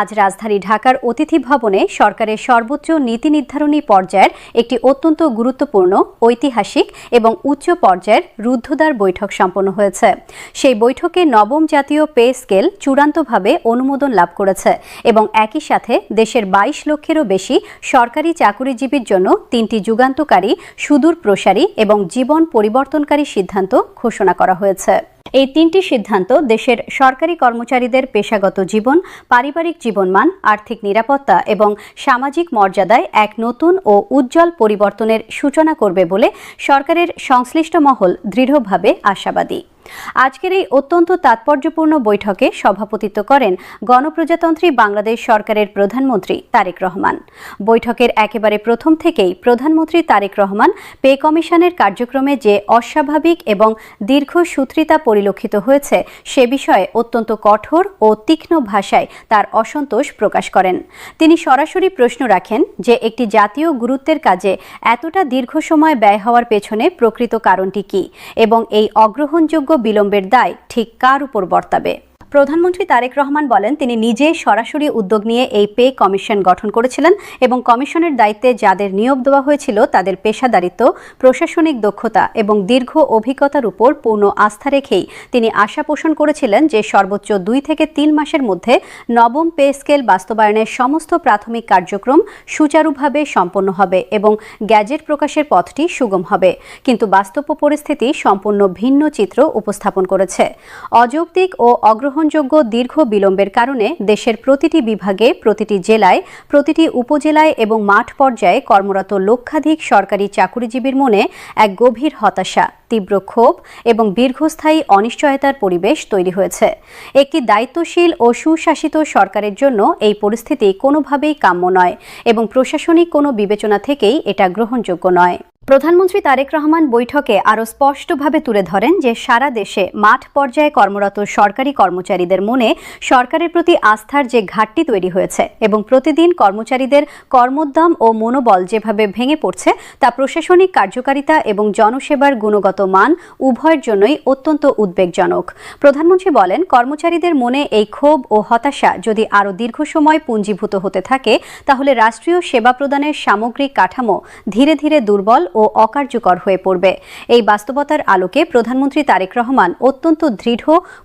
আজ রাজধানী ঢাকার অতিথি ভবনে সরকারের সর্বোচ্চ নীতি নির্ধারণী পর্যায়ের একটি অত্যন্ত গুরুত্বপূর্ণ, ঐতিহাসিক এবং উচ্চ পর্যায়ের রুদ্ধদ্বার বৈঠক সম্পন্ন হয়েছে। সেই বৈঠকে নবম জাতীয় পে স্কেল চূড়ান্তভাবে অনুমোদন লাভ করেছে এবং একই সাথে দেশের 22 লক্ষেরও বেশি সরকারি চাকুরিজীবীর জন্য 3টি যুগান্তকারী, সুদূর প্রসারী এবং জীবন পরিবর্তনকারী সিদ্ধান্ত ঘোষণা করা হয়েছে। এই 3টি সিদ্ধান্ত দেশের সরকারি কর্মচারীদের পেশাগত জীবন, পারিবারিক জীবনমান, আর্থিক নিরাপত্তা এবং সামাজিক মর্যাদায় এক নতুন ও উজ্জ্বল পরিবর্তনের সূচনা করবে বলে সরকারের সংশ্লিষ্ট মহল দৃঢ়ভাবে আশাবাদী। আজকের এই অত্যন্ত তাৎপর্যপূর্ণ বৈঠকে সভাপতিত্ব করেন গণপ্রজাতন্ত্রী বাংলাদেশ সরকারের প্রধানমন্ত্রী তারেক রহমান। বৈঠকের একেবারে প্রথম থেকেই প্রধানমন্ত্রী তারেক রহমান পে কমিশনের কার্যক্রমে যে অস্বাভাবিক এবং দীর্ঘসূত্রিতা পরিলক্ষিত হয়েছে সে বিষয়ে অত্যন্ত কঠোর ও তীক্ষ্ণ ভাষায় তার অসন্তোষ প্রকাশ করেন। তিনি সরাসরি প্রশ্ন রাখেন যে একটি জাতীয় গুরুত্বের কাজে এতটা দীর্ঘ সময় ব্যয় হওয়ার পেছনে প্রকৃত কারণটি কী এবং এই অগ্রহণযোগ্য বিলম্বের দায় ঠিক কার উপর বর্তাবে। প্রধানমন্ত্রী তারেক রহমান বলেন, তিনি নিজে সরাসরি উদ্যোগ নিয়ে এই পে কমিশন গঠন করেছিলেন এবং কমিশনের দায়িত্বে যাদের নিয়োগ দেওয়া হয়েছিল তাদের পেশাদারিত্ব, প্রশাসনিক দক্ষতা এবং দীর্ঘ অভিজ্ঞতার উপর পূর্ণ আস্থা রেখেই তিনি আশা পোষণ করেছিলেন যে সর্বোচ্চ 2 থেকে 3 মাসের মধ্যে নবম পে স্কেল বাস্তবায়নের সমস্ত প্রাথমিক কার্যক্রম সুচারুভাবে সম্পন্ন হবে এবং গ্যাজেট প্রকাশের পথটি সুগম হবে। কিন্তু বাস্তব পরিস্থিতি সম্পূর্ণ ভিন্ন চিত্র উপস্থাপন করেছে। অযৌক্তিক ও অগ্রহণযোগ্য দীর্ঘ বিলম্বের কারণে দেশের প্রতিটি বিভাগে, প্রতিটি জেলায়, প্রতিটি উপজেলায় এবং মাঠ পর্যায়ে কর্মরত লক্ষাধিক সরকারি চাকুরিজীবীর মনে এক গভীর হতাশা, তীব্র ক্ষোভ এবং দীর্ঘস্থায়ী অনিশ্চয়তার পরিবেশ তৈরি হয়েছে। একটি দায়িত্বশীল ও সুশাসিত সরকারের জন্য এই পরিস্থিতি কোনোভাবেই কাম্য নয় এবং প্রশাসনিক কোনো বিবেচনা থেকেই এটা গ্রহণযোগ্য নয়। প্রধানমন্ত্রী তারেক রহমান বৈঠকে আরও স্পষ্টভাবে তুলে ধরেন যে সারা দেশে মাঠ পর্যায়ে কর্মরত সরকারি কর্মচারীদের মনে সরকারের প্রতি আস্থার যে ঘাটতি তৈরি হয়েছে এবং প্রতিদিন কর্মচারীদের কর্মোদ্যম ও মনোবল যেভাবে ভেঙে পড়ছে তা প্রশাসনিক কার্যকারিতা এবং জনসেবার গুণগত মান উভয়ের জন্যই অত্যন্ত উদ্বেগজনক। প্রধানমন্ত্রী বলেন, কর্মচারীদের মনে এই ক্ষোভ ও হতাশা যদি আরও দীর্ঘ সময় পুঞ্জীভূত হতে থাকে তাহলে রাষ্ট্রীয় সেবা প্রদানের সামগ্রিক কাঠামো ধীরে ধীরে দুর্বল ও অকার্যকর হয়ে পড়বে। এই বাস্তবতার আলোকে প্রধানমন্ত্রী তারেক রহমান অত্যন্ত দৃঢ়,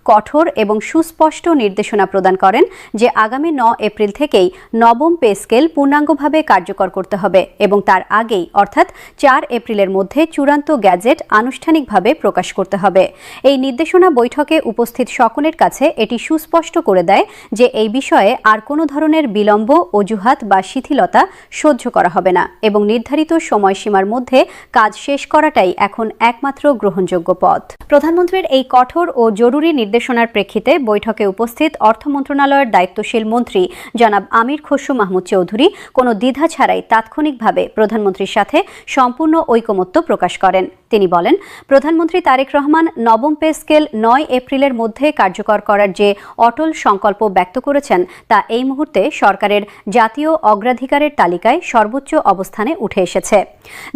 কঠোর এবং সুস্পষ্ট নির্দেশনা প্রদান করেন যে আগামী 9 এপ্রিল থেকেই নবম পে স্কেল পূর্ণাঙ্গভাবে কার্যকর করতে হবে এবং তার আগেই অর্থাৎ 4 এপ্রিলের মধ্যে চূড়ান্ত গ্যাজেট আনুষ্ঠানিকভাবে প্রকাশ করতে হবে। এই নির্দেশনা বৈঠকে উপস্থিত সকলের কাছে এটি সুস্পষ্ট করে দেয় যে এই বিষয়ে আর কোনো ধরনের বিলম্ব, অজুহাত বা শিথিলতা সহ্য করা হবে না এবং নির্ধারিত সময়সীমার মধ্যে কাজ শেষ করাটাই এখন একমাত্র গ্রহণযোগ্য পথ। প্রধানমন্ত্রীর এই কঠোর ও জরুরি নির্দেশনার প্রেক্ষিতে বৈঠকে উপস্থিত অর্থ মন্ত্রণালয়ের দায়িত্বশীল মন্ত্রী জনাব আমির খসরু মাহমুদ চৌধুরী কোনো দ্বিধা ছাড়াই তাৎক্ষণিকভাবে প্রধানমন্ত্রীর সাথে সম্পূর্ণ ঐকমত্য প্রকাশ করেন। তিনি বলেন, প্রধানমন্ত্রী তারেক রহমান নবম পে স্কেল 9 এপ্রিলের মধ্যে কার্যকর করার যে অটল সংকল্প ব্যক্ত করেছেন তা এই মুহূর্তে সরকারের জাতীয় অগ্রাধিকারের তালিকায় সর্বোচ্চ অবস্থানে উঠে এসেছে।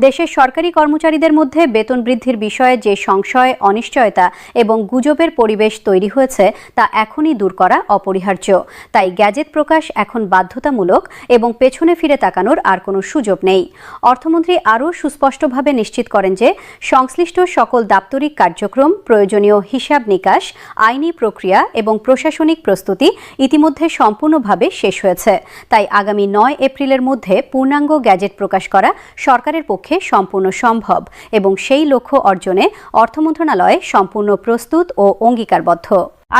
দেশের সরকারি কর্মচারীদের মধ্যে বেতন বৃদ্ধির বিষয়ে যে সংশয়, অনিশ্চয়তা এবং গুজবের পরিবেশ তৈরি হয়েছে তা এখনই দূর করা অপরিহার্য। তাই গ্যাজেট প্রকাশ এখন বাধ্যতামূলক এবং পেছনে ফিরে তাকানোর আর কোনো সুযোগ নেই। অর্থমন্ত্রী আরও সুস্পষ্টভাবে নিশ্চিত করেন যে সংশ্লিষ্ট সকল দাপ্তরিক কার্যক্রম, প্রয়োজনীয় হিসাব নিকাশ, আইনি প্রক্রিয়া এবং প্রশাসনিক প্রস্তুতি ইতিমধ্যে সম্পূর্ণভাবে শেষ হয়েছে। তাই আগামী 9 এপ্রিলের মধ্যে পূর্ণাঙ্গ গ্যাজেট প্রকাশ করা সরকারের পক্ষে সম্পূর্ণ সম্ভব এবং সেই লক্ষ্য অর্জনে অর্থ মন্ত্রণালয় সম্পূর্ণ প্রস্তুত ও অঙ্গীকারবদ্ধ।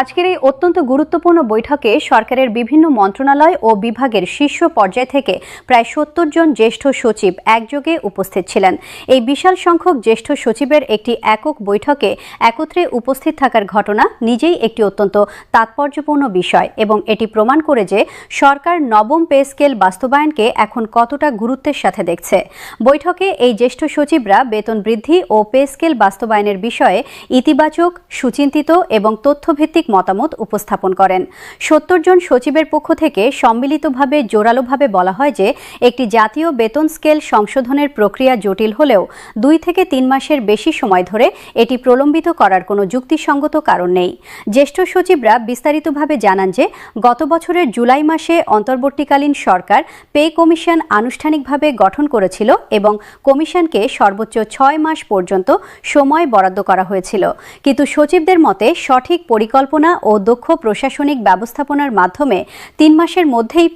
আজকের এই অত্যন্ত গুরুত্বপূর্ণ বৈঠকে সরকারের বিভিন্ন মন্ত্রণালয় ও বিভাগের শীর্ষ পর্যায় থেকে প্রায় 70 জন জ্যেষ্ঠ সচিব একযোগে উপস্থিত ছিলেন। এই বিশাল সংখ্যক জ্যেষ্ঠ সচিবের একটি একক বৈঠকে একত্রে উপস্থিত থাকার ঘটনা নিজেই একটি অত্যন্ত তাৎপর্যপূর্ণ বিষয় এবং এটি প্রমাণ করে যে সরকার নবম পে স্কেল বাস্তবায়নকে এখন কতটা গুরুত্বের সাথে দেখছে। বৈঠকে এই জ্যেষ্ঠ সচিবরা বেতন বৃদ্ধি ও পে স্কেল বাস্তবায়নের বিষয়ে ইতিবাচক, সুচিন্তিত এবং তথ্যভিত্তিক যৌক্তিক মতামত উপস্থাপন করেন। ৭০ জন সচিবের পক্ষ থেকে সম্মিলিতভাবে জোরালোভাবে বলা হয় যে একটি জাতীয় বেতন স্কেল সংশোধনের প্রক্রিয়া জটিল হলেও ২ থেকে ৩ মাসের বেশি সময় ধরে এটি প্রলম্বিত করার কোনো যুক্তিসঙ্গত কারণ নেই। জ্যেষ্ঠ সচিবরা বিস্তারিতভাবে জানান যে গত বছরের জুলাই মাসে অন্তর্বর্তীকালীন সরকার পে কমিশন আনুষ্ঠানিকভাবে গঠন করেছিল এবং কমিশনকে সর্বোচ্চ ৬ মাস পর্যন্ত সময় বরাদ্দ করা হয়েছিল, কিন্তু সচিবদের মতে সঠিক পরিকল্পনা ও দক্ষ প্রশাসনিক ব্যবস্থাপনার মাধ্যমে ৩ মাসের মধ্যেই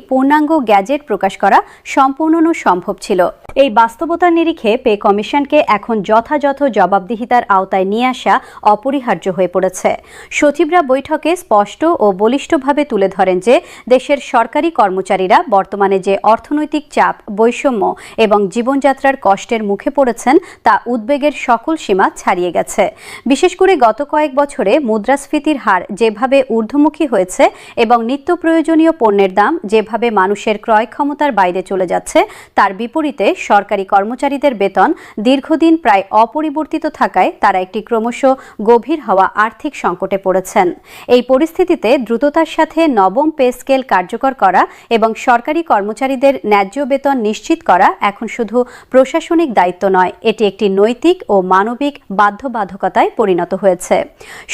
পূর্ণাঙ্গ গ্যাজেট প্রকাশ করা সম্পূর্ণ সম্ভব ছিল। এই বাস্তবতার নিরিখে পে কমিশনকে এখন যথাযথ জবাবদিহিতার আওতায় নিয়ে আসা অপরিহার্য হয়ে পড়েছে। সচিবরা বৈঠকে স্পষ্ট ও বলিষ্ঠভাবে তুলে ধরেন যে দেশের সরকারি কর্মচারীরা বর্তমানে যে অর্থনৈতিক চাপ, বৈষম্য এবং জীবনযাত্রার কষ্টের মুখে পড়েছেন তা উদ্বেগের সকল সীমা ছাড়িয়ে গেছে। বিশেষ করে গত কয়েক বছরে মুদ্রাস্ফীতির হার যেভাবে ঊর্ধ্বমুখী হয়েছে এবং নিত্য প্রয়োজনীয় পণ্যের দাম যেভাবে মানুষের ক্রয় ক্ষমতার বাইরে চলে যাচ্ছে, তার বিপরীতে সরকারি কর্মচারীদের বেতন দীর্ঘদিন প্রায় অপরিবর্তিত থাকায় তারা একটি ক্রমশ গভীর হওয়া আর্থিক সংকটে পড়েছেন। এই পরিস্থিতিতে দ্রুততার সাথে নবম পে স্কেল কার্যকর করা এবং সরকারি কর্মচারীদের ন্যায্য বেতন নিশ্চিত করা এখন শুধু প্রশাসনিক দায়িত্ব নয়, এটি একটি নৈতিক ও মানবিক বাধ্যবাধকতায় পরিণত হয়েছে।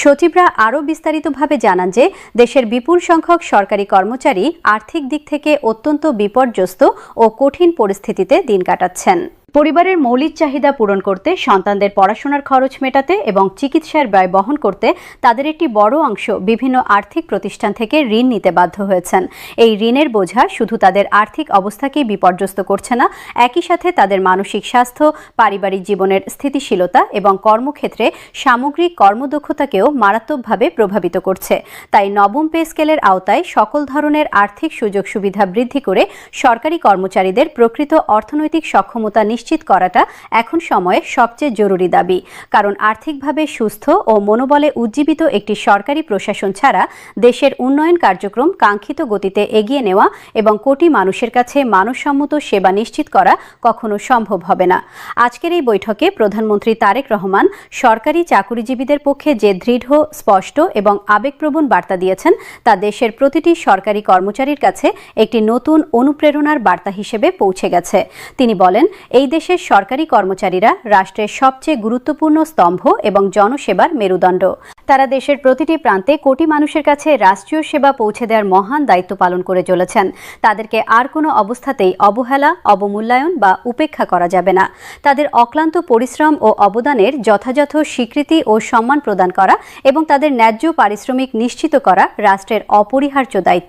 সচিবরা আরও বিস্তারিতভাবে জানান যে দেশের বিপুল সংখ্যক সরকারি কর্মচারী আর্থিক দিক থেকে অত্যন্ত বিপর্যস্ত ও কঠিন পরিস্থিতিতে দিন কাটাচ্ছেন। পরিবারের মৌলিক চাহিদা পূরণ করতে, সন্তানদের পড়াশোনার খরচ মেটাতে এবং চিকিৎসার ব্যয় বহন করতে তাদের একটি বড় অংশ বিভিন্ন আর্থিক প্রতিষ্ঠান থেকে ঋণ নিতে বাধ্য হয়েছেন। এই ঋণের বোঝা শুধু তাদের আর্থিক অবস্থাকেই বিপর্যস্ত করছে না, একই সাথে তাদের মানসিক স্বাস্থ্য, পারিবারিক জীবনের স্থিতিশীলতা এবং কর্মক্ষেত্রে সামগ্রিক কর্মদক্ষতাকেও মারাত্মকভাবে প্রভাবিত করছে। তাই নবম পে স্কেলের আওতায় সকল ধরনের আর্থিক সুযোগ সুবিধা বৃদ্ধি করে সরকারি কর্মচারীদের প্রকৃত অর্থনৈতিক সক্ষমতা নিশ্চিত করাটা এখন সময়ে সবচেয়ে জরুরি দাবি। কারণ আর্থিকভাবে সুস্থ ও মনোবলে উজ্জীবিত একটি সরকারি প্রশাসন ছাড়া দেশের উন্নয়ন কার্যক্রম কাঙ্ক্ষিত গতিতে এগিয়ে নেওয়া এবং কোটি মানুষের কাছে মানসম্মত সেবা নিশ্চিত করা কখনো সম্ভব হবে না। আজকের এই বৈঠকে প্রধানমন্ত্রী তারেক রহমান সরকারি চাকুরিজীবীদের পক্ষে যে দৃঢ়, স্পষ্ট এবং আবেগপ্রবণ বার্তা দিয়েছেন তা দেশের প্রতিটি সরকারি কর্মচারীর কাছে একটি নতুন অনুপ্রেরণার বার্তা হিসেবে পৌঁছে গেছে। তিনি বলেন, এই দেশের সরকারি কর্মচারীরা রাষ্ট্রের সবচেয়ে গুরুত্বপূর্ণ স্তম্ভ এবং জনসেবার মেরুদণ্ড। তারা দেশের প্রতিটি প্রান্তে কোটি মানুষের কাছে রাষ্ট্রীয় সেবা পৌঁছে দেওয়ার মহান দায়িত্ব পালন করে চলেছেন। তাদেরকে আর কোনো অবস্থাতেই অবহেলা, অবমূল্যায়ন বা উপেক্ষা করা যাবে না। তাদের অক্লান্ত পরিশ্রম ও অবদানের যথাযথ স্বীকৃতি ও সম্মান প্রদান করা এবং তাদের ন্যায্য পারিশ্রমিক নিশ্চিত করা রাষ্ট্রের অপরিহার্য দায়িত্ব।